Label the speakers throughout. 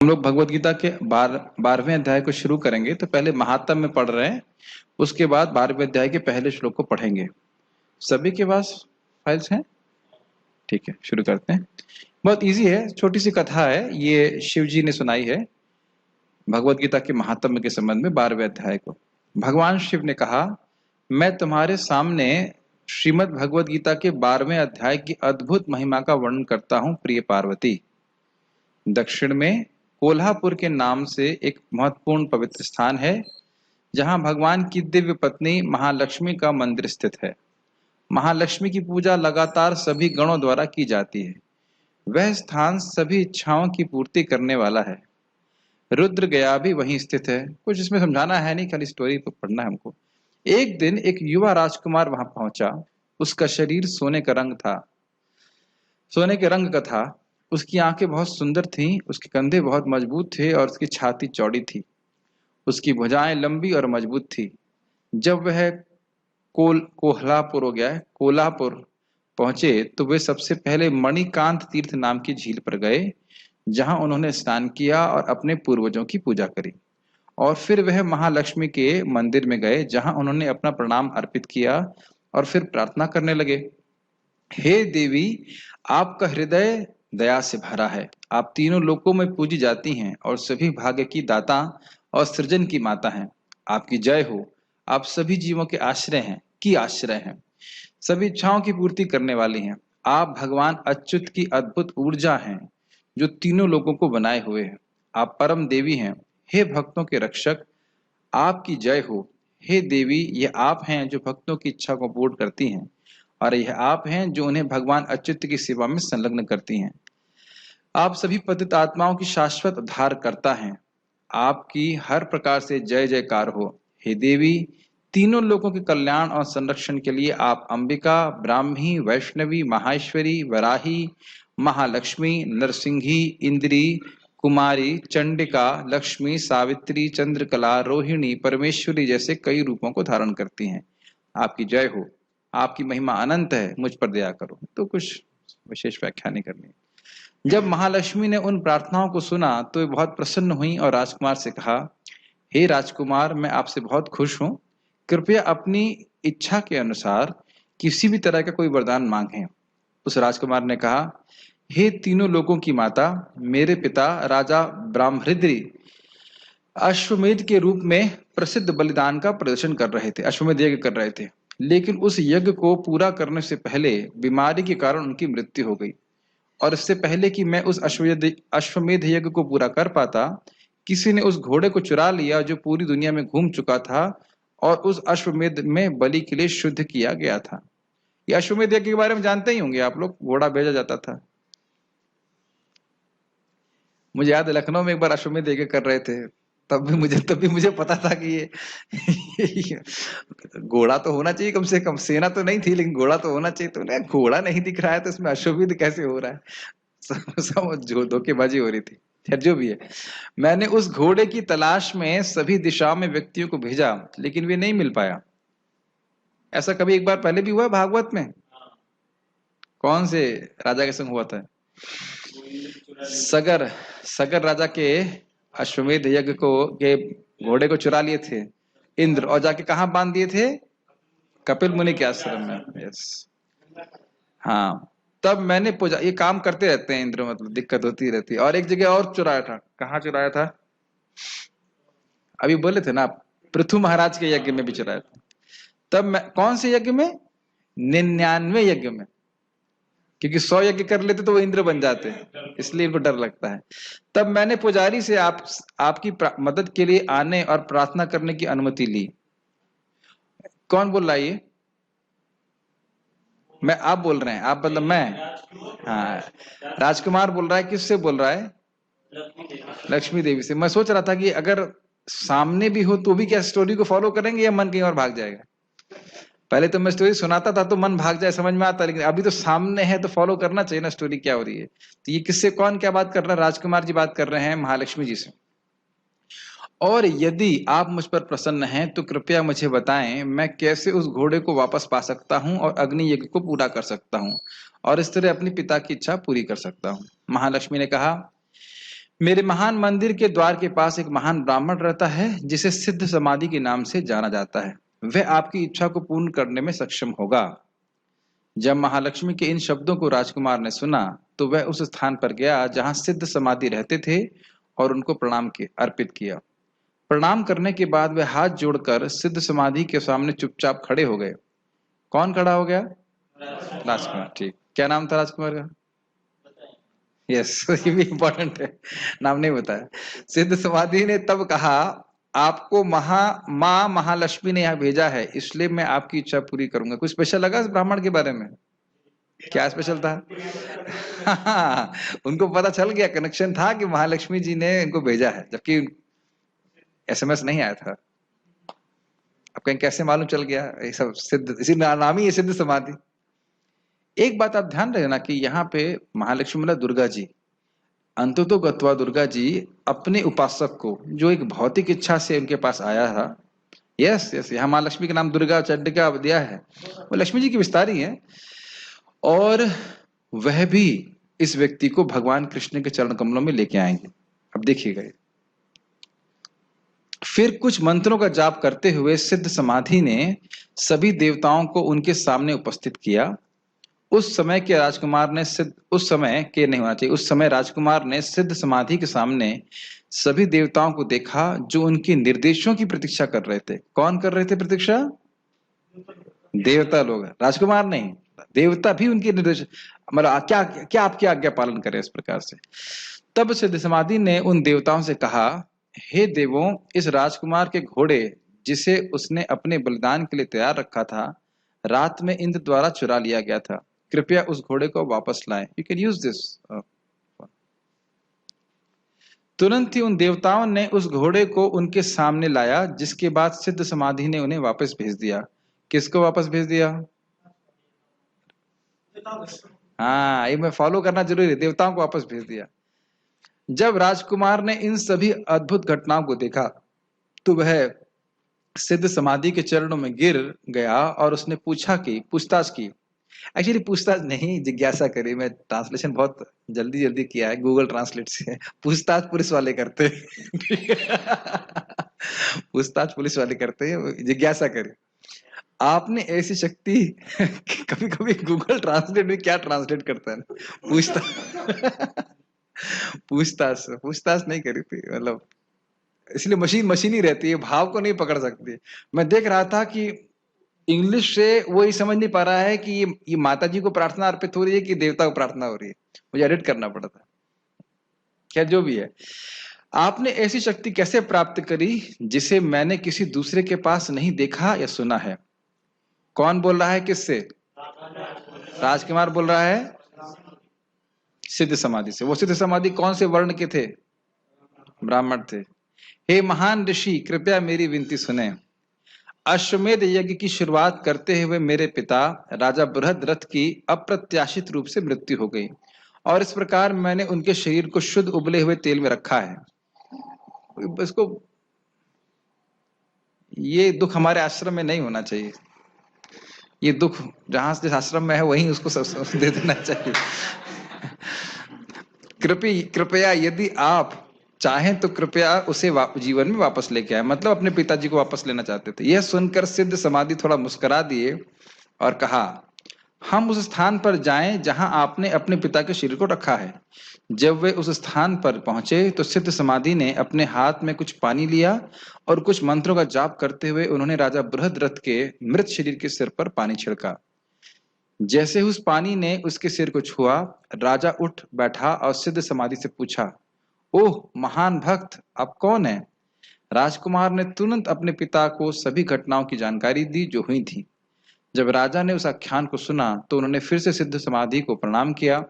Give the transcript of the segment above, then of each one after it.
Speaker 1: हम लोग भगवत गीता के 12वें अध्याय को शुरू करेंगे, तो पहले महात्म में पढ़ रहे हैं, उसके बाद 12वें अध्याय के पहले श्लोक को पढ़ेंगे। सभी के पास फाइल्स हैं? ठीक है, शुरू करते हैं। बहुत इजी है, छोटी सी कथा है, ये शिव जी ने सुनाई है भगवत गीता के महात्म्य के संबंध में 12वें अध्याय को। भगवान शिव ने कहा, मैं तुम्हारे सामने श्रीमद् भगवत गीता के 12वें अध्याय की अद्भुत महिमा का वर्णन करता हूँ। प्रिय पार्वती, दक्षिण में कोल्हापुर के नाम से एक महत्वपूर्ण पवित्र स्थान है, जहां भगवान की दिव्य पत्नी महालक्ष्मी का मंदिर स्थित है। महालक्ष्मी की पूजा लगातार सभी गणों द्वारा की जाती है। वह स्थान सभी इच्छाओं की पूर्ति करने वाला है। रुद्र गया भी वहीं स्थित है। कुछ इसमें समझाना है नहीं, खाली स्टोरी तो पढ़ना है हमको। एक दिन एक युवा राजकुमार वहां पहुंचा। उसका शरीर सोने का रंग का था। उसकी आंखें बहुत सुंदर थीं, उसके कंधे बहुत मजबूत थे और उसकी छाती चौड़ी थी। उसकी भुजाएं लंबी और मजबूत थी। जब वह कोल्हापुर पहुंचे तो वे सबसे पहले मणिकांत तीर्थ नाम की झील पर गए, जहां उन्होंने स्नान किया और अपने पूर्वजों की पूजा करी। और फिर वह महालक्ष्मी के मंदिर में गए, जहां उन्होंने अपना प्रणाम अर्पित किया और फिर प्रार्थना करने लगे। हे देवी, आपका हृदय दया से भरा है। आप तीनों लोकों में पूजी जाती हैं और सभी भाग्य की दाता और सृजन की माता हैं। आपकी जय हो। आप सभी जीवों के आश्रय हैं, सभी इच्छाओं की पूर्ति करने वाली हैं। आप भगवान अच्युत की अद्भुत ऊर्जा हैं, जो तीनों लोगों को बनाए हुए हैं। आप परम देवी हैं। हे भक्तों के रक्षक, आपकी जय हो। हे देवी, ये आप हैं जो भक्तों की इच्छा को पूर्ण करती हैं, और यह आप हैं जो उन्हें भगवान अच्युत की सेवा में संलग्न करती हैं। आप सभी पतित आत्माओं की शाश्वत उद्धार करता हैं। आपकी हर प्रकार से जय जयकार हो। हे देवी, तीनों लोगों के कल्याण और संरक्षण के लिए आप अंबिका, ब्राह्मी, वैष्णवी, माहेश्वरी, वराही, महालक्ष्मी, नरसिंही, इंद्री, कुमारी, चंडिका, लक्ष्मी, सावित्री, चंद्रकला, रोहिणी, परमेश्वरी जैसे कई रूपों को धारण करती हैं। आपकी जय हो। आपकी महिमा अनंत है, मुझ पर दया करो। तो कुछ विशेष व्याख्या नहीं करनी। जब महालक्ष्मी ने उन प्रार्थनाओं को सुना तो वे बहुत प्रसन्न हुई और राजकुमार से कहा, हे राजकुमार, मैं आपसे बहुत खुश हूं। कृपया अपनी इच्छा के अनुसार किसी भी तरह का कोई वरदान मांगें। उस राजकुमार ने कहा, हे तीनों लोगों की माता, मेरे पिता राजा ब्राह्महृदि अश्वमेध के रूप में प्रसिद्ध बलिदान का प्रदर्शन कर रहे थे, अश्वमेध यज्ञ कर रहे थे। लेकिन उस यज्ञ को पूरा करने से पहले बीमारी के कारण उनकी मृत्यु हो गई। और इससे पहले कि मैं उस अश्वमेध यज्ञ को पूरा कर पाता, किसी ने उस घोड़े को चुरा लिया जो पूरी दुनिया में घूम चुका था और उस अश्वमेध में बलि के लिए शुद्ध किया गया था। ये अश्वमेध यज्ञ के बारे में जानते ही होंगे आप लोग, घोड़ा भेजा जाता था। मुझे याद है लखनऊ में एक बार अश्वमेध यज्ञ कर रहे थे, तब भी मुझे पता था कि ये घोड़ा तो होना चाहिए, कम से कम सेना तो नहीं थी लेकिन घोड़ा तो होना चाहिए। तो घोड़ा नहीं दिख रहा है तो इसमें अश्वमेध कैसे हो रहा है? सब जो धोखेबाजी हो रही थी। खैर जो भी है, मैंने उस घोड़े की तलाश में सभी दिशाओं में व्यक्तियों को भेजा, लेकिन वे नहीं मिल पाया। ऐसा कभी एक बार पहले भी हुआ भागवत में। कौन से राजा के संग हुआ था? सगर राजा के अश्वमेध यज्ञ के घोड़े को चुरा लिए थे इंद्र, और जाके कहाँ बांध दिए थे? कपिल मुनि के आश्रम में। यस, हाँ। तब मैंने पूजा, ये काम करते रहते हैं इंद्र, मतलब दिक्कत होती रहती है। और एक जगह और चुराया था। कहाँ चुराया था? अभी बोले थे ना, पृथु महाराज के यज्ञ में भी चुराया था। तब मैं, कौन से यज्ञ में? 99 यज्ञ में। क्योंकि 100 यज्ञ कर लेते तो वो इंद्र बन जाते हैं, इसलिए इनको डर लगता है। तब मैंने पुजारी से आपकी मदद के लिए आने और प्रार्थना करने की अनुमति ली। कौन बोल रहा है ये? मैं, आप बोल रहे हैं? आप मतलब मैं? हाँ, राजकुमार बोल रहा है। किससे बोल रहा है? लक्ष्मी देवी से। मैं सोच रहा था कि अगर सामने भी हो तो भी क्या स्टोरी को फॉलो करेंगे या मन कहीं और भाग जाएगा? पहले तो मैं स्टोरी सुनाता था तो मन भाग जाए, समझ में आता, लेकिन अभी तो सामने है तो फॉलो करना चाहिए ना स्टोरी क्या हो रही है। तो ये किससे, कौन क्या बात कर रहा है? राजकुमार जी बात कर रहे हैं महालक्ष्मी जी से। और यदि आप मुझ पर प्रसन्न हैं तो कृपया मुझे बताएं, मैं कैसे उस घोड़े को वापस पा सकता हूं और अग्नि यज्ञ को पूरा कर सकता हूं और इस तरह अपने पिता की इच्छा पूरी कर सकता हूं। महालक्ष्मी ने कहा, मेरे महान मंदिर के द्वार के पास एक महान ब्राह्मण रहता है जिसे सिद्ध समाधि के नाम से जाना जाता है। वह आपकी इच्छा को पूर्ण करने में सक्षम होगा। जब महालक्ष्मी के इन शब्दों को राजकुमार ने सुना तो वह उस स्थान पर गया जहां सिद्ध समाधि रहते थे और उनको अर्पित किया। प्रणाम करने के बाद वे हाथ जोड़कर सिद्ध समाधि के सामने चुपचाप खड़े हो गए। कौन खड़ा हो गया? राजकुमार। ठीक, क्या नाम था राजकुमार का? यस ये भी इंपॉर्टेंट है, नाम नहीं बताया। सिद्ध समाधि ने तब कहा, आपको माँ महालक्ष्मी ने यहाँ भेजा है, इसलिए मैं आपकी इच्छा पूरी करूंगा। कुछ स्पेशल लगा इस ब्राह्मण के बारे में? क्या स्पेशल था? उनको पता चल गया, कनेक्शन था कि महालक्ष्मी जी ने इनको भेजा है, जबकि एसएमएस नहीं आया था। अब कहीं कैसे मालूम चल गया? ये सब सिद्ध, इसी नाम ही है सिद्ध समाधि। एक बात आप ध्यान रखना कि यहाँ पे महालक्ष्मी मतलब दुर्गा जी, अंततो गत्वा दुर्गा जी अपने उपासक को जो एक भौतिक इच्छा से उनके पास आया था, यस यस, यहाँ महालक्ष्मी के नाम दुर्गा चंडिका दिया है, वो लक्ष्मी जी की विस्तारी है। और वह भी इस व्यक्ति को भगवान कृष्ण के चरण कमलों में लेके आएंगे। अब देखिएगा, फिर कुछ मंत्रों का जाप करते हुए सिद्ध समाधि ने सभी देवताओं को उनके सामने उपस्थित किया। उस समय राजकुमार ने सिद्ध समाधि के सामने सभी देवताओं को देखा जो उनके निर्देशों की प्रतीक्षा कर रहे थे। कौन कर रहे थे प्रतीक्षा? देवता लोग, राजकुमार नहीं, देवता भी उनके निर्देश, मतलब क्या क्या आपकी आज्ञा पालन करें, इस प्रकार से। तब सिद्ध समाधि ने उन देवताओं से कहा, हे देवों, इस राजकुमार के घोड़े जिसे उसने अपने बलिदान के लिए तैयार रखा था, रात में इंद्र द्वारा चुरा लिया गया था। कृपया उस घोड़े को वापस लाएं। You can use this. तुरंत ही उन देवताओं ने उस घोड़े को उनके सामने लाया, जिसके बाद सिद्ध समाधि ने उन्हें वापस भेज दिया। किसको वापस भेज दिया? हाँ, ये मैं फॉलो करना जरूरी है, देवताओं को वापस भेज दिया। जब राजकुमार ने इन सभी अद्भुत घटनाओं को देखा तो वह सिद्ध समाधि के चरणों में गिर गया और उसने पूछताछ की। एक्चुअली पूछताछ नहीं, जिज्ञासा करी। मैं ट्रांसलेशन बहुत जल्दी जल्दी किया है गूगल ट्रांसलेट से। पूछताछ पुलिस वाले करते हैं। पूछताछ पुलिस वाले करते हैं, जिज्ञासा करी। आपने ऐसी शक्ति कभी कभी गूगल ट्रांसलेट भी क्या ट्रांसलेट करता है ना, पूछताछ पूछताछ नहीं करी थी, मतलब इसलिए मशीन ही रहती है, भाव को नहीं पकड़ सकती। मैं देख रहा था कि इंग्लिश से वो ही समझ नहीं पा रहा है कि ये माता जी को प्रार्थना अर्पित हो रही है कि देवता को प्रार्थना हो रही है। मुझे एडिट करना पड़ा था। खैर जो भी है, आपने ऐसी शक्ति कैसे प्राप्त करी जिसे मैंने किसी दूसरे के पास नहीं देखा या सुना है? कौन बोल रहा है? किससे? राजकुमार बोल रहा है सिद्ध समाधि से। वो सिद्ध समाधि कौन से वर्ण के थे? ब्राह्मण थे। हे महान ऋषि, कृपया मेरी विनती सुने। अश्वमेध यज्ञ की शुरुआत करते हुए मेरे पिता राजा बृहद्रथ की अप्रत्याशित रूप से मृत्यु हो गई, और इस प्रकार मैंने उनके शरीर को शुद्ध उबले हुए तेल में रखा है। इसको, ये दुख हमारे आश्रम में नहीं होना चाहिए। ये दुख जहां जिस आश्रम में है वहीं उसको सब दे देना चाहिए। कृपया यदि आप चाहें तो कृपया उसे जीवन में वापस लेके आए। मतलब अपने पिताजी को वापस लेना चाहते थे। यह सुनकर सिद्ध समाधि थोड़ा मुस्कुरा दिए और कहा, हम उस स्थान पर जाएं जहां आपने अपने पिता के शरीर को रखा है। जब वे उस स्थान पर पहुंचे तो सिद्ध समाधि ने अपने हाथ में कुछ पानी लिया और कुछ मंत्रों का जाप करते हुए उन्होंने राजा बृहद्रथ के मृत शरीर के सिर पर पानी छिड़का। जैसे उस पानी ने उसके सिर को छुआ, राजा उठ बैठा और सिद्ध समाधि से पूछा, ओह महान भक्त, आप कौन हैं? राजकुमार ने तुरंत अपने पिता को सभी घटनाओं की जानकारी दी जो हुई थी। जब राजा ने उस आख्यान को सुना तो उन्होंने फिर से सिद्ध समाधि को प्रणाम किया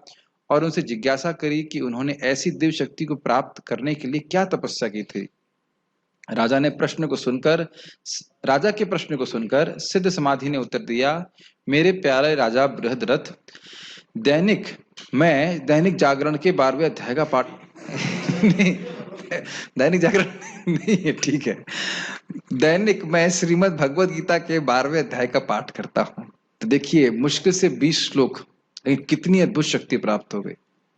Speaker 1: और उनसे जिज्ञासा करी कि उन्होंने ऐसी दिव्य शक्ति को प्राप्त करने के लिए क्या तपस्या की थी। राजा के प्रश्न को सुनकर सिद्ध समाधि ने उत्तर दिया, मेरे प्यारे राजा बृहद्रथ, मैं दैनिक जागरण के 12वें अध्याय का पाठ नहीं, दैनिक जागरण नहीं है, ठीक है। दैनिक मैं श्रीमद् भगवद गीता के 12वें अध्याय का पाठ करता हूँ। तो देखिए, मुश्किल से 20 श्लोक, कितनी अद्भुत शक्ति प्राप्त हो गई।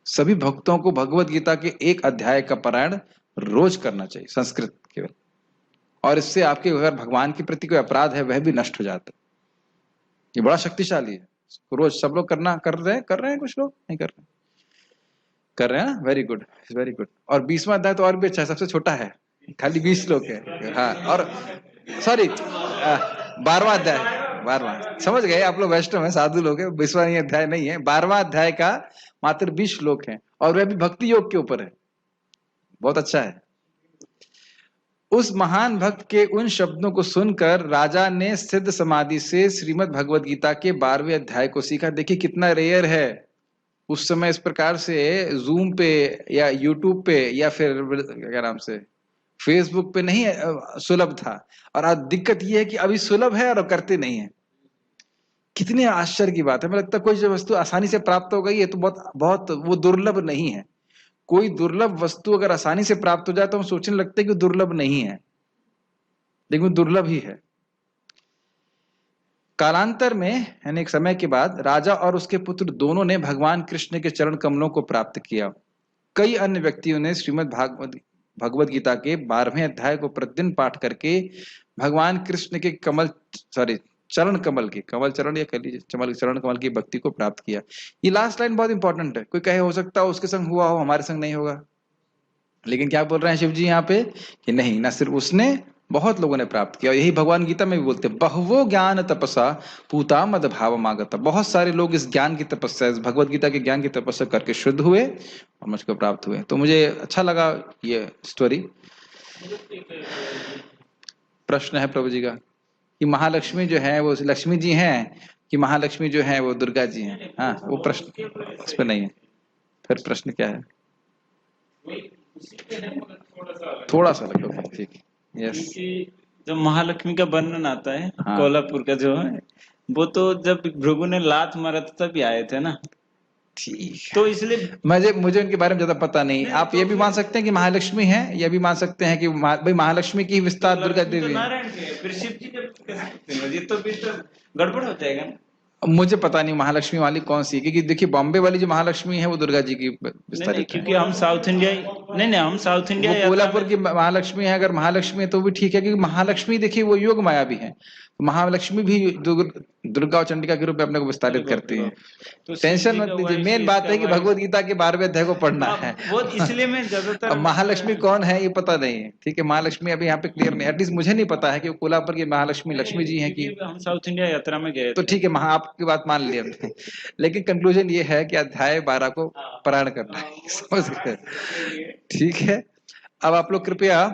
Speaker 1: सभी भक्तों को भगवत गीता के एक अध्याय का पारायण रोज करना चाहिए, संस्कृत केवल, और इससे आपके अगर भगवान के प्रति कोई अपराध है वह भी नष्ट हो जाता है। ये बड़ा शक्तिशाली है। रोज सब लोग कर रहे हैं, कुछ लोग नहीं कर रहे हैं ना, वेरी गुड, वेरी गुड। और 20वां अध्याय तो और भी अच्छा है, सबसे छोटा है, खाली 20 श्लोक है। हाँ, और सॉरी 12वां अध्याय, 12वां, समझ गए आप लोग, वैष्णव है, साधु लोग है, 20वां अध्याय नहीं है, 12वां अध्याय का मात्र 20 श्लोक है, और वह भी भक्ति योग के ऊपर है, बहुत अच्छा है। उस महान भक्त के उन शब्दों को सुनकर राजा ने सिद्ध समाधि से श्रीमद् भगवद गीता के 12वें अध्याय को सीखा। देखिए कितना रेयर है, उस समय इस प्रकार से जूम पे या यूट्यूब पे या फिर क्या नाम से फेसबुक पे नहीं सुलभ था, और आज दिक्कत यह है कि अभी सुलभ है और करते नहीं है। कितने आश्चर्य की बात है। मुझे लगता है कोई जो वस्तु आसानी से प्राप्त हो गई है तो बहुत बहुत वो दुर्लभ नहीं है। कोई दुर्लभ वस्तु अगर आसानी से प्राप्त हो जाए तो हम सोचने लगते हैं कि दुर्लभ नहीं है, लेकिन दुर्लभ ही है। कालांतर में यानी एक समय के बाद राजा और उसके पुत्र दोनों ने भगवान कृष्ण के चरण कमलों को प्राप्त किया। कई अन्य व्यक्तियों ने श्रीमद् भगवद गीता के 12वें अध्याय को प्रतिदिन पाठ करके भगवान कृष्ण के चरण कमल की, कमल चरण या चरण कमल की भक्ति को प्राप्त किया। ये लास्ट लाइन बहुत इंपॉर्टेंट है। कोई कहे हो सकता है उसके संग हुआ हो, हमारे संग नहीं होगा, लेकिन क्या बोल रहे हैं शिव जी यहाँ पे कि नहीं, न सिर्फ उसने, बहुत लोगों ने प्राप्त किया। यही भगवान गीता में भी बोलते हैं, बहुवो ज्ञान तपसा पूता मद भाव मागता। बहुत सारे लोग इस ज्ञान की तपस्या, इस भगवत गीता के ज्ञान की तपस्या करके शुद्ध हुए और मुझको प्राप्त हुए। तो मुझे अच्छा लगा ये स्टोरी। प्रश्न है प्रभु जी का कि महालक्ष्मी जो है वो लक्ष्मी जी हैं कि महालक्ष्मी जो है वो दुर्गा जी हैं? हाँ, वो प्रश्न इस पर नहीं है। फिर प्रश्न क्या है? थोड़ा सा लगता, ठीक, यस।
Speaker 2: जब महालक्ष्मी का वर्णन आता है,
Speaker 1: हाँ।
Speaker 2: कोल्हापुर का जो है, वो तो जब भृगु ने लात मारा था तभी आए थे ना,
Speaker 1: ठीक।
Speaker 2: तो इसलिए
Speaker 1: मुझे उनके बारे में ज्यादा पता नहीं। आप ये भी मान सकते हैं कि महालक्ष्मी है, ये भी मान सकते हैं कि भाई महालक्ष्मी की विस्तार दुर्गा देवी।
Speaker 2: नारायण के फिर शिव जी जब तो गड़बड़ हो जाएगा ना।
Speaker 1: मुझे पता नहीं महालक्ष्मी वाली कौन सी है, क्योंकि देखिए बॉम्बे वाली जो महालक्ष्मी है वो दुर्गा जी की विस्तारित है।
Speaker 2: क्योंकि हम साउथ इंडिया, नहीं हम साउथ इंडिया,
Speaker 1: कोल्हापुर की महालक्ष्मी है। अगर महालक्ष्मी है तो भी ठीक है, क्योंकि महालक्ष्मी देखिए वो योग माया भी है। महालक्ष्मी भी दुर्गा और चंडिका के रूप में अपने को विस्तारित करती है। तो टेंशन मत लीजिए, मेन बात है कि भगवत गीता के 12वें अध्याय को पढ़ना है।
Speaker 2: वो इसलिए मैं ज्यादातर
Speaker 1: महालक्ष्मी कौन है ये पता नहीं है, ठीक है। महालक्ष्मी अभी यहाँ पे क्लियर नहीं, एटलीस्ट मुझे नहीं पता है कि कोल्हापुर की महालक्ष्मी लक्ष्मी जी है कि
Speaker 2: हम साउथ इंडिया यात्रा में गए
Speaker 1: तो ठीक है, आपकी बात मान ली हमने। लेकिन कंक्लूजन ये है कि अध्याय 12 को पारायण करना है, समझ गए? ठीक है। अब आप लोग कृपया